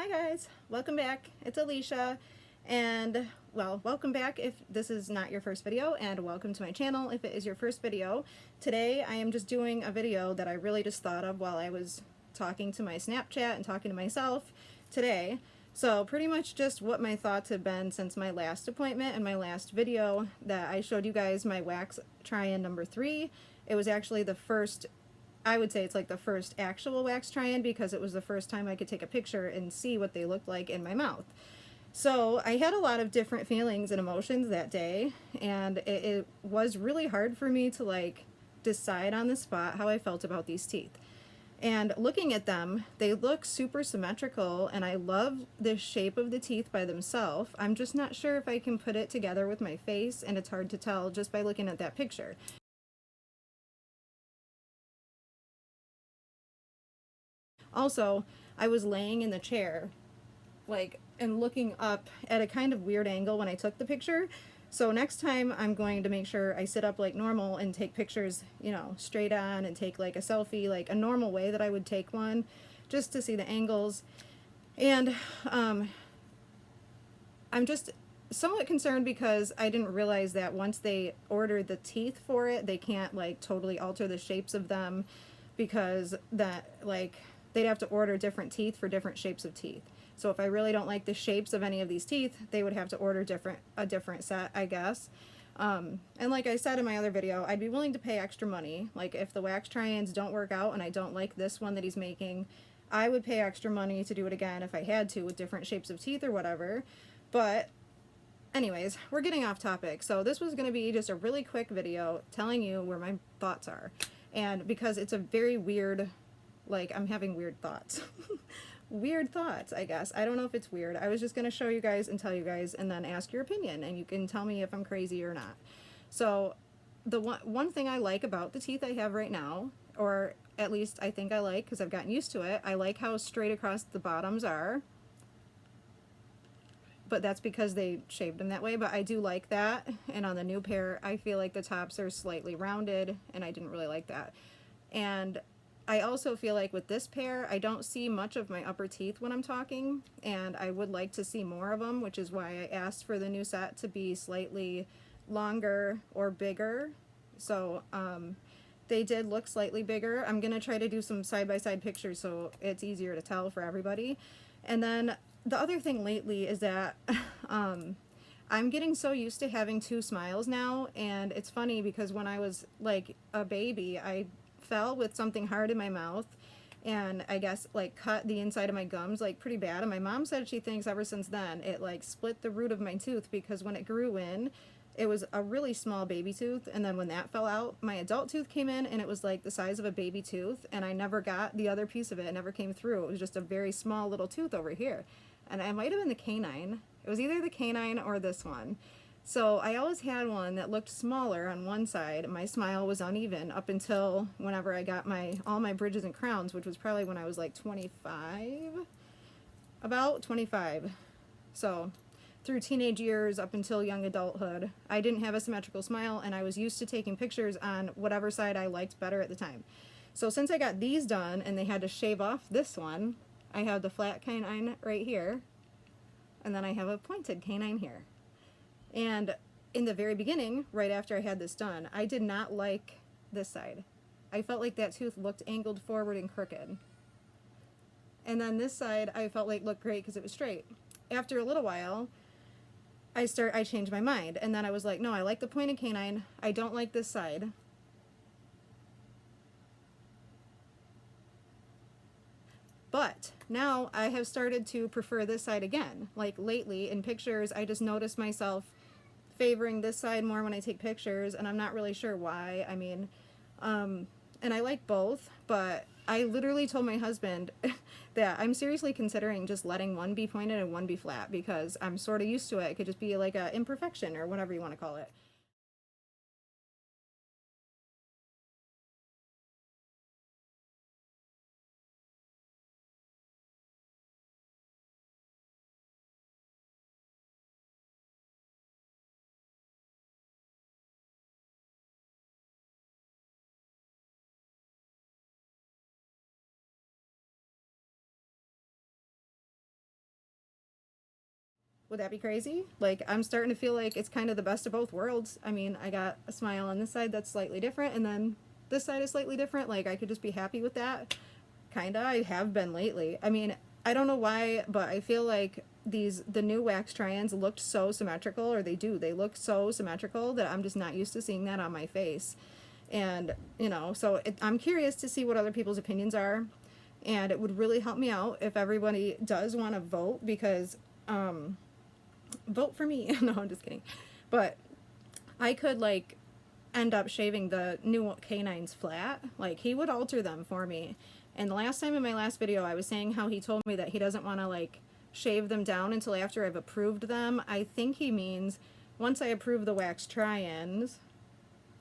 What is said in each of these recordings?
Hi guys, welcome back. It's Alicia, and well, welcome back if this is not your first video, and welcome to my channel if it is your first video. Today I am just doing a video that I really just thought of while I was talking to my Snapchat and talking to myself today. So pretty much just what my thoughts have been since my last appointment and my last video that I showed you guys my wax try-in number 3. It was actually the first, I would say it's like the first actual wax try-in because it was the first time I could take a picture and see what they looked like in my mouth. So I had a lot of different feelings and emotions that day, and it was really hard for me to like decide on the spot how I felt about these teeth. And looking at them, they look super symmetrical, and I love the shape of the teeth by themselves. I'm just not sure if I can put it together with my face, and it's hard to tell just by looking at that picture. Also, I was laying in the chair, like, and looking up at a kind of weird angle when I took the picture. So next time I'm going to make sure I sit up like normal and take pictures, you know, straight on, and take like a selfie, like a normal way that I would take one, just to see the angles. And I'm just somewhat concerned because I didn't realize that once they ordered the teeth for it, they can't like totally alter the shapes of them, because that like they'd have to order different teeth for different shapes of teeth. So if I really don't like the shapes of any of these teeth, they would have to order a different set, I guess. And like I said in my other video, I'd be willing to pay extra money. Like if the wax try-ins don't work out and I don't like this one that he's making, I would pay extra money to do it again if I had to, with different shapes of teeth or whatever. But anyways, we're getting off topic. So this was going to be just a really quick video telling you where my thoughts are. And because it's a very weird, like, I'm having weird thoughts. Weird thoughts, I guess. I don't know if it's weird. I was just going to show you guys and tell you guys and then ask your opinion, and you can tell me if I'm crazy or not. So the one thing I like about the teeth I have right now, or at least I think I like because I've gotten used to it, I like how straight across the bottoms are. But that's because they shaved them that way, but I do like that. And on the new pair, I feel like the tops are slightly rounded, and I didn't really like that. And I also feel like with this pair, I don't see much of my upper teeth when I'm talking, and I would like to see more of them, which is why I asked for the new set to be slightly longer or bigger. So they did look slightly bigger. I'm going to try to do some side-by-side pictures so it's easier to tell for everybody. And then the other thing lately is that I'm getting so used to having 2 smiles now, and it's funny because when I was like a baby, I fell with something hard in my mouth, and I guess like cut the inside of my gums like pretty bad, and my mom said she thinks ever since then it like split the root of my tooth, because when it grew in, it was a really small baby tooth, and then when that fell out, my adult tooth came in, and it was like the size of a baby tooth, and I never got the other piece of it. It never came through. It was just a very small little tooth over here, and it might have been the canine. It was either the canine or this one. So I always had one that looked smaller on one side. My smile was uneven up until whenever I got all my bridges and crowns, which was probably when I was like 25, about 25. So through teenage years up until young adulthood, I didn't have a symmetrical smile, and I was used to taking pictures on whatever side I liked better at the time. So since I got these done and they had to shave off this one, I have the flat canine right here, and then I have a pointed canine here. And in the very beginning, right after I had this done, I did not like this side. I felt like that tooth looked angled forward and crooked. And then this side I felt like looked great because it was straight. After a little while, I changed my mind, and then I was like, no, I like the pointed canine. I don't like this side. But now I have started to prefer this side again. Like lately in pictures, I just noticed myself favoring this side more when I take pictures, and I'm not really sure why. I mean, and I like both, but I literally told my husband that I'm seriously considering just letting one be pointed and one be flat, because I'm sort of used to it. It could just be like a imperfection or whatever you want to call it. Would that be crazy? Like, I'm starting to feel like it's kind of the best of both worlds. I mean, I got a smile on this side that's slightly different, and then this side is slightly different. Like, I could just be happy with that. Kinda. I have been lately. I mean, I don't know why, but I feel like the new wax try-ins looked so symmetrical, or they look so symmetrical that I'm just not used to seeing that on my face. And, you know, so I'm curious to see what other people's opinions are, and it would really help me out if everybody does want to vote, because vote for me. No, I'm just kidding. But I could, like, end up shaving the new canines flat. Like, he would alter them for me. And the last time in my last video, I was saying how he told me that he doesn't want to, like, shave them down until after I've approved them. I think he means once I approve the wax try-ins,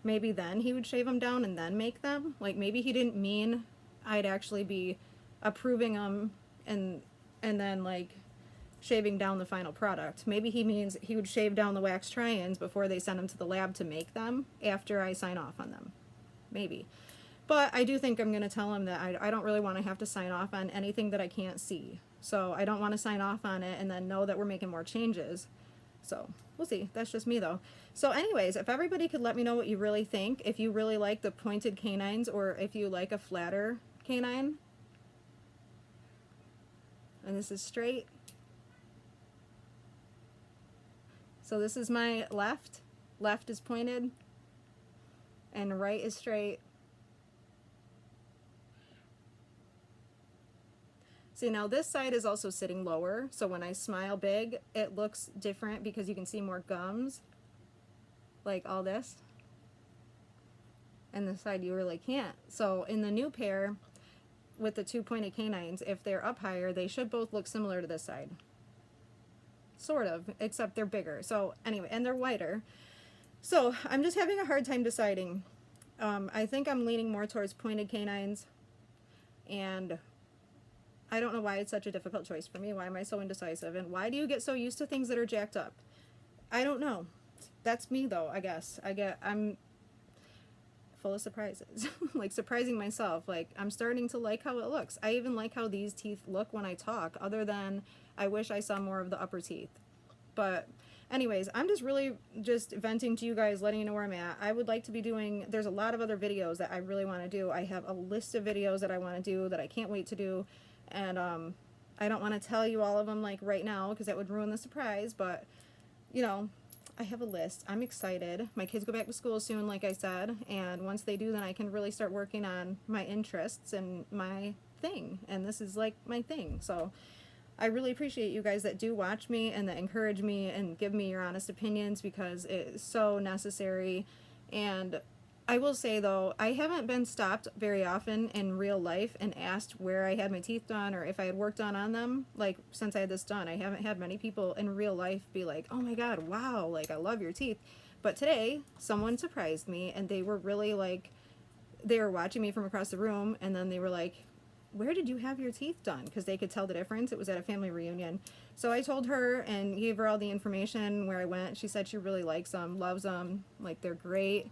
maybe then he would shave them down and then make them. Like, maybe he didn't mean I'd actually be approving them and then, like, shaving down the final product. Maybe he means he would shave down the wax try-ins before they send them to the lab to make them after I sign off on them. Maybe. But I do think I'm going to tell him that I don't really want to have to sign off on anything that I can't see. So I don't want to sign off on it and then know that we're making more changes. So we'll see. That's just me, though. So anyways, if everybody could let me know what you really think, if you really like the pointed canines or if you like a flatter canine. And this is straight. So this is my left. Left is pointed. And right is straight. See, now this side is also sitting lower, so when I smile big, it looks different because you can see more gums, like all this. And this side you really can't. So in the new pair, with the two pointed canines, if they're up higher, they should both look similar to this side. Sort of, except they're bigger. So anyway, and they're wider. So I'm just having a hard time deciding. I think I'm leaning more towards pointed canines, and I don't know why it's such a difficult choice for me. Why am I so indecisive? And why do you get so used to things that are jacked up? I don't know. That's me, though, I guess. I'm full of surprises. Like, surprising myself. Like, I'm starting to like how it looks. I even like how these teeth look when I talk, other than I wish I saw more of the upper teeth. But anyways, I'm just really just venting to you guys, letting you know where I'm at. I would like to be doing, there's a lot of other videos that I really want to do. I have a list of videos that I want to do that I can't wait to do. And I don't want to tell you all of them, like, right now, because that would ruin the surprise. But, you know, I have a list. I'm excited. My kids go back to school soon, like I said. And once they do, then I can really start working on my interests and my thing. And this is, like, my thing. So I really appreciate you guys that do watch me and that encourage me and give me your honest opinions, because it is so necessary. And I will say, though, I haven't been stopped very often in real life and asked where I had my teeth done or if I had work done on them. Like, since I had this done, I haven't had many people in real life be like, oh my god, wow, like, I love your teeth. But today, someone surprised me, and they were really, like, they were watching me from across the room, and then they were like, where did you have your teeth done? Because they could tell the difference. It was at a family reunion. So I told her and gave her all the information where I went. She said she really likes them, loves them, like, they're great.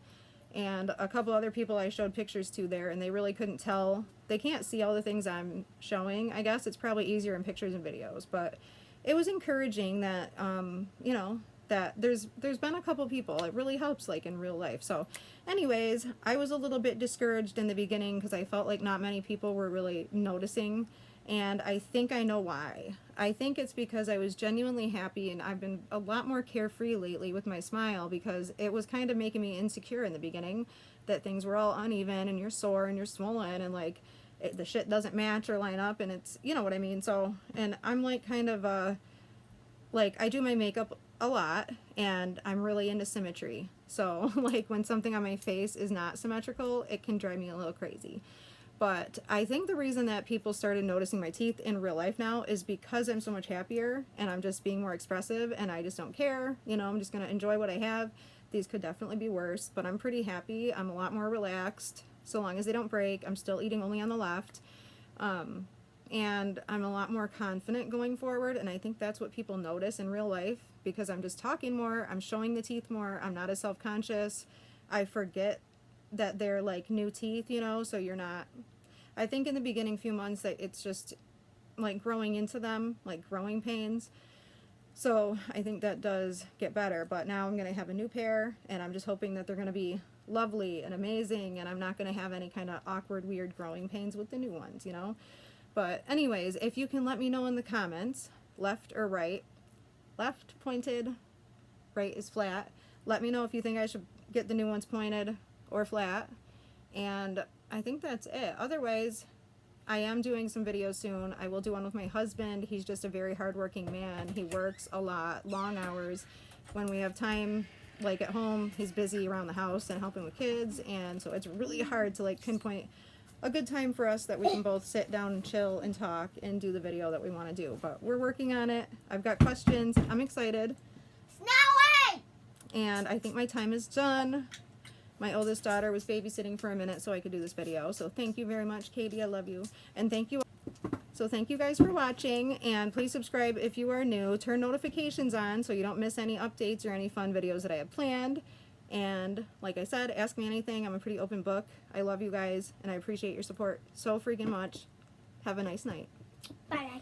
And a couple other people I showed pictures to there, and they really couldn't tell. They can't see all the things I'm showing. I guess it's probably easier in pictures and videos, but it was encouraging that, you know, that there's been a couple people. It really helps, like, in real life. So anyways, I was a little bit discouraged in the beginning because I felt like not many people were really noticing. And I think I know why. I think it's because I was genuinely happy, and I've been a lot more carefree lately with my smile, because it was kind of making me insecure in the beginning that things were all uneven and you're sore and you're swollen and, like, the shit doesn't match or line up, and it's, you know what I mean. So, and I'm, like, kind of like, I do my makeup a lot and I'm really into symmetry. So, like, when something on my face is not symmetrical, it can drive me a little crazy. But I think the reason that people started noticing my teeth in real life now is because I'm so much happier and I'm just being more expressive and I just don't care. You know, I'm just going to enjoy what I have. These could definitely be worse, but I'm pretty happy. I'm a lot more relaxed. So long as they don't break. I'm still eating only on the left. And I'm a lot more confident going forward. And I think that's what people notice in real life, because I'm just talking more. I'm showing the teeth more. I'm not as self-conscious. I forget that they're, like, new teeth, you know, so you're not, I think in the beginning few months that it's just like growing into them, like growing pains. So I think that does get better, but now I'm going to have a new pair, and I'm just hoping that they're going to be lovely and amazing, and I'm not going to have any kind of awkward, weird growing pains with the new ones, you know? But anyways, if you can let me know in the comments, left or right, left pointed, right is flat. Let me know if you think I should get the new ones pointed or flat, and I think that's it. Otherwise, I am doing some videos soon. I will do one with my husband. He's just a very hardworking man. He works a lot, long hours. When we have time, like at home, he's busy around the house and helping with kids, and so it's really hard to like pinpoint a good time for us that we can both sit down and chill and talk and do the video that we want to do. But we're working on it. I've got questions. I'm excited. Snowy! And I think my time is done. My oldest daughter was babysitting for a minute so I could do this video. So thank you very much, Katie. I love you. And thank you. So thank you guys for watching. And please subscribe if you are new. Turn notifications on so you don't miss any updates or any fun videos that I have planned. And like I said, ask me anything. I'm a pretty open book. I love you guys and I appreciate your support so freaking much. Have a nice night. Bye.